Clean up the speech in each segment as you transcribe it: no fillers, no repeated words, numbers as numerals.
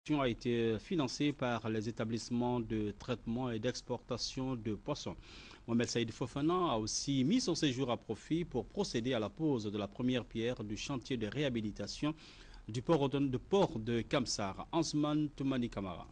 A été financée par les établissements de traitement et d'exportation de poissons. Mohamed Saïd Fofana a aussi mis son séjour à profit pour procéder à la pose de la première pierre du chantier de réhabilitation du port de Kamsar. Ansman Toumani Kamara.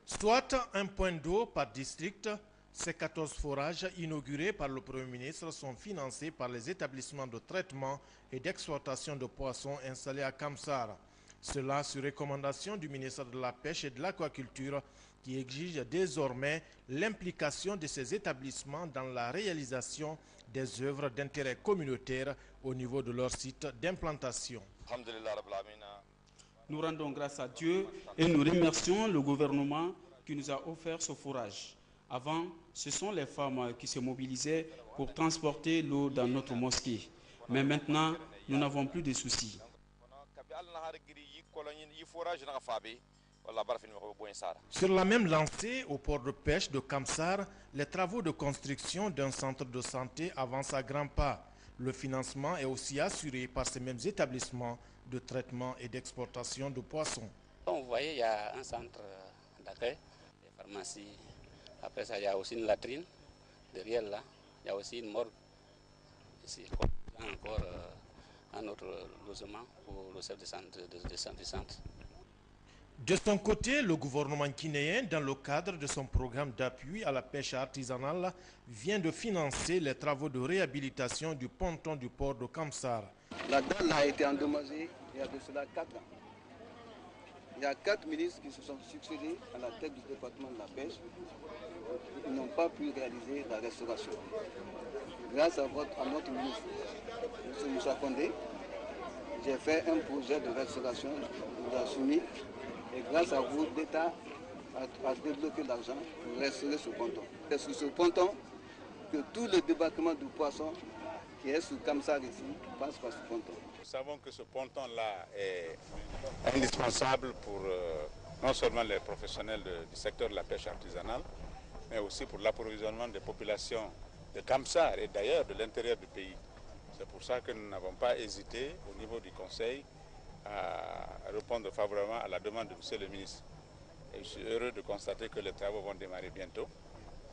Soit un point d'eau par district, ces 14 forages inaugurés par le Premier ministre sont financés par les établissements de traitement et d'exploitation de poissons installés à Kamsar. Cela sur recommandation du ministre de la Pêche et de l'Aquaculture qui exige désormais l'implication de ces établissements dans la réalisation des œuvres d'intérêt communautaire au niveau de leur site d'implantation. Nous rendons grâce à Dieu et nous remercions le gouvernement qui nous a offert ce forage. Avant, ce sont les femmes qui se mobilisaient pour transporter l'eau dans notre mosquée. Mais maintenant, nous n'avons plus de soucis. Sur la même lancée, au port de pêche de Kamsar, les travaux de construction d'un centre de santé avancent à grands pas. Le financement est aussi assuré par ces mêmes établissements de traitement et d'exportation de poissons. Vous voyez, il y a un centre d'accueil, des pharmacies. Après ça, il y a aussi une latrine. Derrière là, il y a aussi une morgue. Ici, encore un autre logement pour le chef de centre. De son côté, le gouvernement guinéen, dans le cadre de son programme d'appui à la pêche artisanale, vient de financer les travaux de réhabilitation du ponton du port de Kamsar. La dalle a été endommagée il y a de cela 4 ans. Il y a 4 ministres qui se sont succédés à la tête du département de la pêche. Ils n'ont pas pu réaliser la restauration. Grâce à notre ministre, M. Moussa Kondé, j'ai fait un projet de restauration, je vous ai soumis. Et grâce à vous, l'État a débloqué l'argent pour restaurer ce ponton. C'est sur ce ponton que tout le débarquement du poisson qui est sur Kamsar ici passe par ce ponton. Nous savons que ce ponton-là est indispensable pour non seulement les professionnels du secteur de la pêche artisanale, mais aussi pour l'approvisionnement des populations de Kamsar et d'ailleurs de l'intérieur du pays. C'est pour ça que nous n'avons pas hésité au niveau du Conseil à répondre favorablement à la demande de M. le ministre. Et je suis heureux de constater que les travaux vont démarrer bientôt.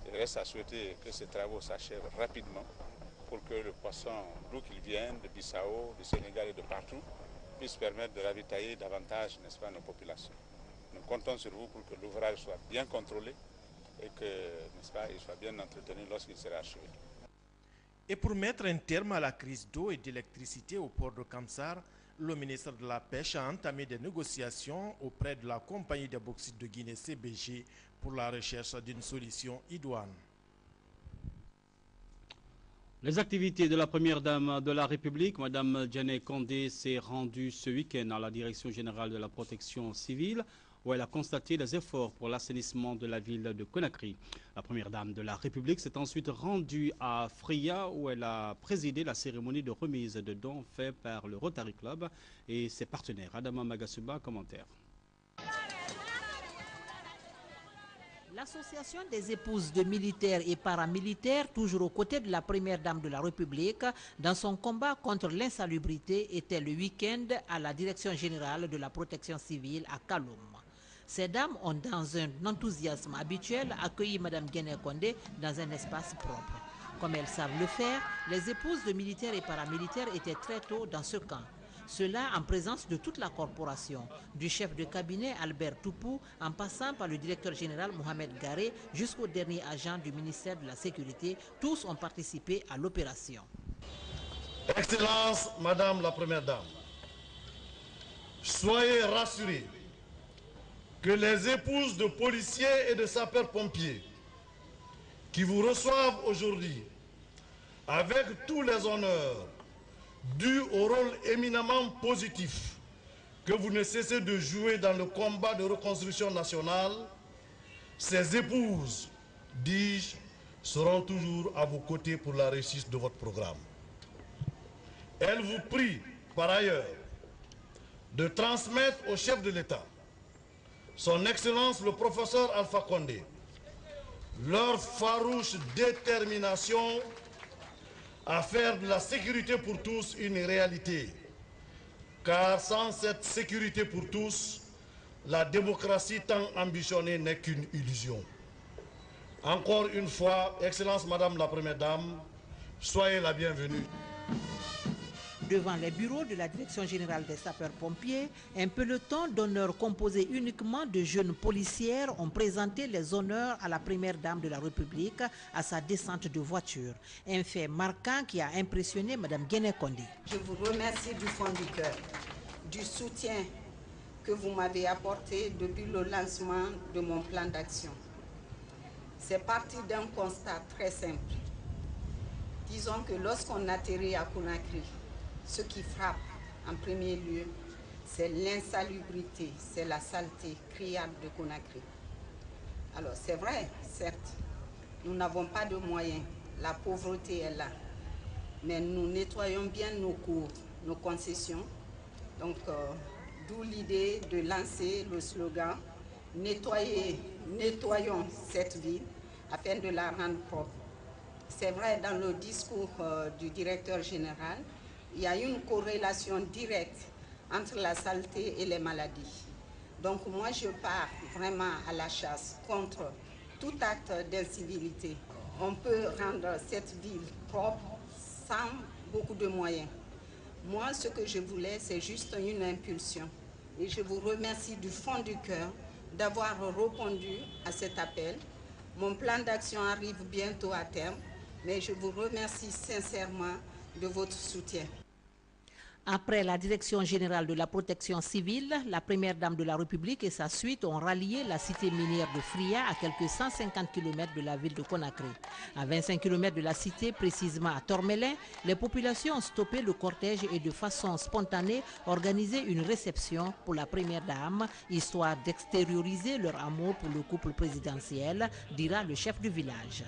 Il reste à souhaiter que ces travaux s'achèvent rapidement pour que le poisson, d'où qu'il vienne, de Bissau, du Sénégal et de partout, puisse permettre de ravitailler davantage, n'est-ce pas, nos populations. Nous comptons sur vous pour que l'ouvrage soit bien contrôlé et que, n'est-ce pas, il soit bien entretenu lorsqu'il sera achevé. Et pour mettre un terme à la crise d'eau et d'électricité au port de Kamsar, le ministre de la Pêche a entamé des négociations auprès de la compagnie de bauxite de Guinée CBG pour la recherche d'une solution idoine. Les activités de la première dame de la République, Mme Djane Kondé, s'est rendue ce week-end à la Direction générale de la protection civile, où elle a constaté les efforts pour l'assainissement de la ville de Conakry. La première dame de la République s'est ensuite rendue à Fria, où elle a présidé la cérémonie de remise de dons faite par le Rotary Club et ses partenaires. Adama Magasuba, commentaire. L'association des épouses de militaires et paramilitaires, toujours aux côtés de la première dame de la République, dans son combat contre l'insalubrité, était le week-end à la Direction générale de la protection civile à Kaloum. Ces dames ont, dans un enthousiasme habituel, accueilli Mme Djane Kondé dans un espace propre. Comme elles savent le faire, les épouses de militaires et paramilitaires étaient très tôt dans ce camp. Cela en présence de toute la corporation, du chef de cabinet Albert Toupou, en passant par le directeur général Mohamed Garé, jusqu'au dernier agent du ministère de la Sécurité. Tous ont participé à l'opération. Excellence, Madame la Première Dame, soyez rassurés que les épouses de policiers et de sapeurs-pompiers qui vous reçoivent aujourd'hui avec tous les honneurs dû au rôle éminemment positif que vous ne cessez de jouer dans le combat de reconstruction nationale, ces épouses, dis-je, seront toujours à vos côtés pour la réussite de votre programme. Elles vous prient, par ailleurs, de transmettre au chef de l'État, son Excellence le professeur Alpha Condé, leur farouche détermination à faire de la sécurité pour tous une réalité. Car sans cette sécurité pour tous, la démocratie tant ambitionnée n'est qu'une illusion. Encore une fois, Excellence Madame la Première Dame, soyez la bienvenue. Devant les bureaux de la Direction générale des sapeurs-pompiers, un peloton d'honneur composé uniquement de jeunes policières ont présenté les honneurs à la Première Dame de la République à sa descente de voiture. Un fait marquant qui a impressionné Mme Guéné Condé. Je vous remercie du fond du cœur, du soutien que vous m'avez apporté depuis le lancement de mon plan d'action. C'est parti d'un constat très simple. Disons que lorsqu'on atterrit à Conakry, ce qui frappe en premier lieu, c'est l'insalubrité, c'est la saleté criarde de Conakry. Alors c'est vrai, certes, nous n'avons pas de moyens, la pauvreté est là, mais nous nettoyons bien nos cours, nos concessions. Donc d'où l'idée de lancer le slogan « Nettoyons cette ville afin de la rendre propre ». C'est vrai, dans le discours du directeur général, il y a une corrélation directe entre la saleté et les maladies. Donc moi, je pars vraiment à la chasse contre tout acte d'incivilité. On peut rendre cette ville propre sans beaucoup de moyens. Moi, ce que je voulais, c'est juste une impulsion. Et je vous remercie du fond du cœur d'avoir répondu à cet appel. Mon plan d'action arrive bientôt à terme, mais je vous remercie sincèrement de votre soutien. Après la Direction générale de la protection civile, la Première Dame de la République et sa suite ont rallié la cité minière de Fria à quelques 150 km de la ville de Conakry. À 25 km de la cité, précisément à Tormelin, les populations ont stoppé le cortège et de façon spontanée organisé une réception pour la Première Dame, histoire d'extérioriser leur amour pour le couple présidentiel, dira le chef du village.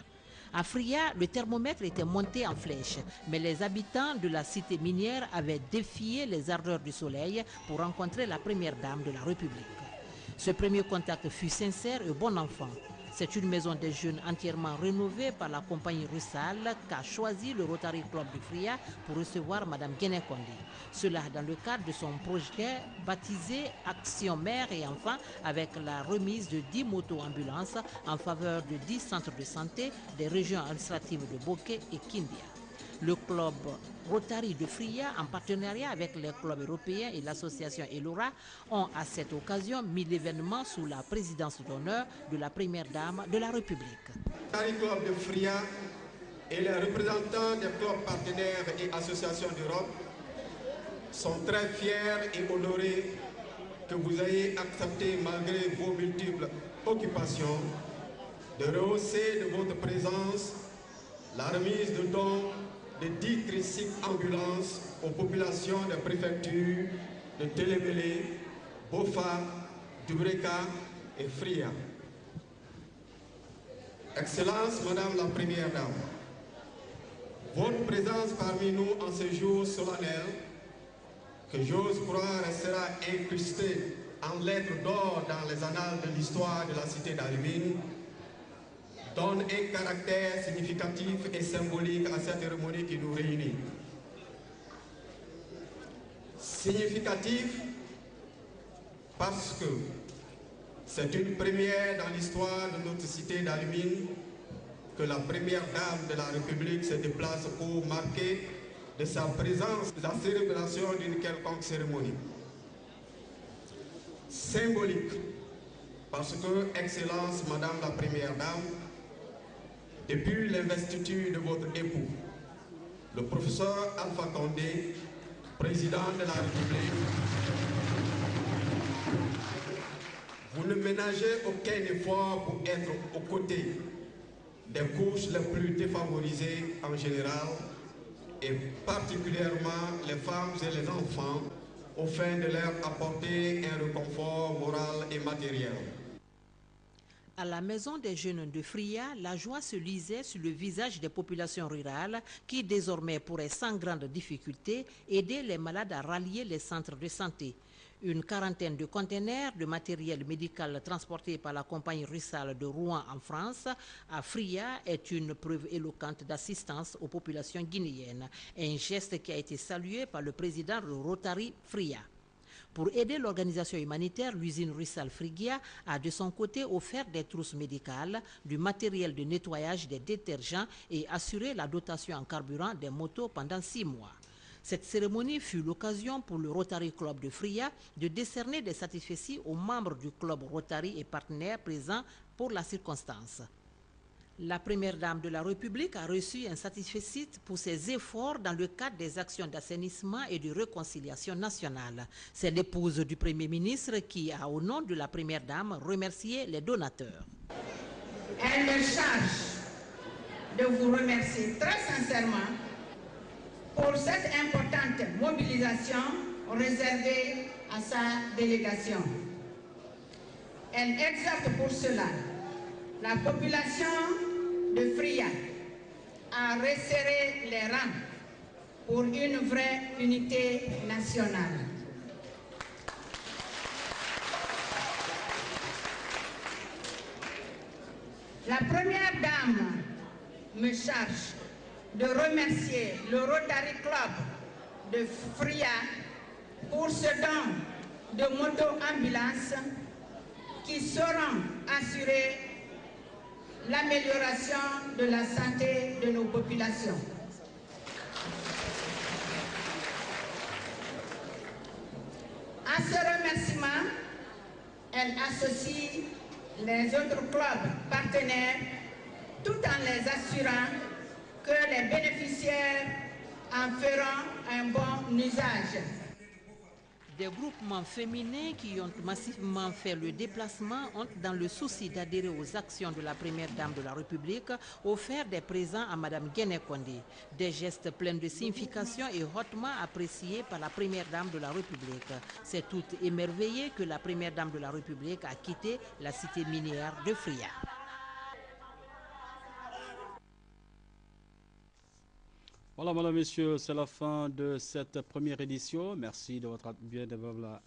À Fria, le thermomètre était monté en flèche, mais les habitants de la cité minière avaient défié les ardeurs du soleil pour rencontrer la Première Dame de la République. Ce premier contact fut sincère et bon enfant. C'est une maison des jeunes entièrement rénovée par la compagnie Russal qu'a choisi le Rotary Club de Fria pour recevoir Mme Guéné Condé. Cela dans le cadre de son projet baptisé Action Mère et Enfants, avec la remise de 10 motos-ambulances en faveur de 10 centres de santé des régions administratives de Boké et Kindia. Le club Rotary de Fria, en partenariat avec les clubs européens et l'association Elora, ont à cette occasion mis l'événement sous la présidence d'honneur de la Première Dame de la République. Le Rotary Club de Fria et les représentants des clubs partenaires et associations d'Europe sont très fiers et honorés que vous ayez accepté, malgré vos multiples occupations, de rehausser de votre présence la remise de dons de 10 tricycles ambulances aux populations des préfectures de Télébélé, Bofa, Dubreka et Fria. Excellence, Madame la Première Dame, votre présence parmi nous en ce jour solennel, que j'ose croire restera incrustée en lettres d'or dans les annales de l'histoire de la cité d'Alumine, donne un caractère significatif et symbolique à cette cérémonie qui nous réunit. Significatif parce que c'est une première dans l'histoire de notre cité d'Alumine que la Première Dame de la République se déplace pour marquer de sa présence la célébration d'une quelconque cérémonie. Symbolique parce que, Excellence, Madame la Première Dame, depuis l'investiture de votre époux, le professeur Alpha Condé, président de la République, vous ne ménagez aucun effort pour être aux côtés des couches les plus défavorisées en général et particulièrement les femmes et les enfants, afin de leur apporter un réconfort moral et matériel. À la maison des jeunes de Fria, la joie se lisait sur le visage des populations rurales qui désormais pourraient sans grande difficulté aider les malades à rallier les centres de santé. Une quarantaine de conteneurs de matériel médical transportés par la compagnie Russal de Rouen en France à Fria est une preuve éloquente d'assistance aux populations guinéennes, un geste qui a été salué par le président de Rotary Fria. Pour aider l'organisation humanitaire, l'usine Russal Frigia a de son côté offert des trousses médicales, du matériel de nettoyage, des détergents et assuré la dotation en carburant des motos pendant 6 mois. Cette cérémonie fut l'occasion pour le Rotary Club de Fria de décerner des satisfecits aux membres du club Rotary et partenaires présents pour la circonstance. La première dame de la République a reçu un satisfecit pour ses efforts dans le cadre des actions d'assainissement et de réconciliation nationale. C'est l'épouse du Premier ministre qui a, au nom de la première dame, remercié les donateurs. Elle me charge de vous remercier très sincèrement pour cette importante mobilisation réservée à sa délégation. Elle exhorte pour cela la population de Fria à resserrer les rangs pour une vraie unité nationale. La première dame me charge de remercier le Rotary Club de Fria pour ce don de moto-ambulance qui sauront assurer l'amélioration de la santé de nos populations. À ce remerciement, elle associe les autres clubs partenaires tout en les assurant que les bénéficiaires en feront un bon usage. Des groupements féminins qui ont massivement fait le déplacement ont, dans le souci d'adhérer aux actions de la première dame de la République, offert des présents à Mme Guéné Condé. Des gestes pleins de signification et hautement appréciés par la première dame de la République. C'est tout émerveillé que la première dame de la République a quitté la cité minière de Fria. Voilà, madame, messieurs, c'est la fin de cette première édition. Merci de votre bien d'avoir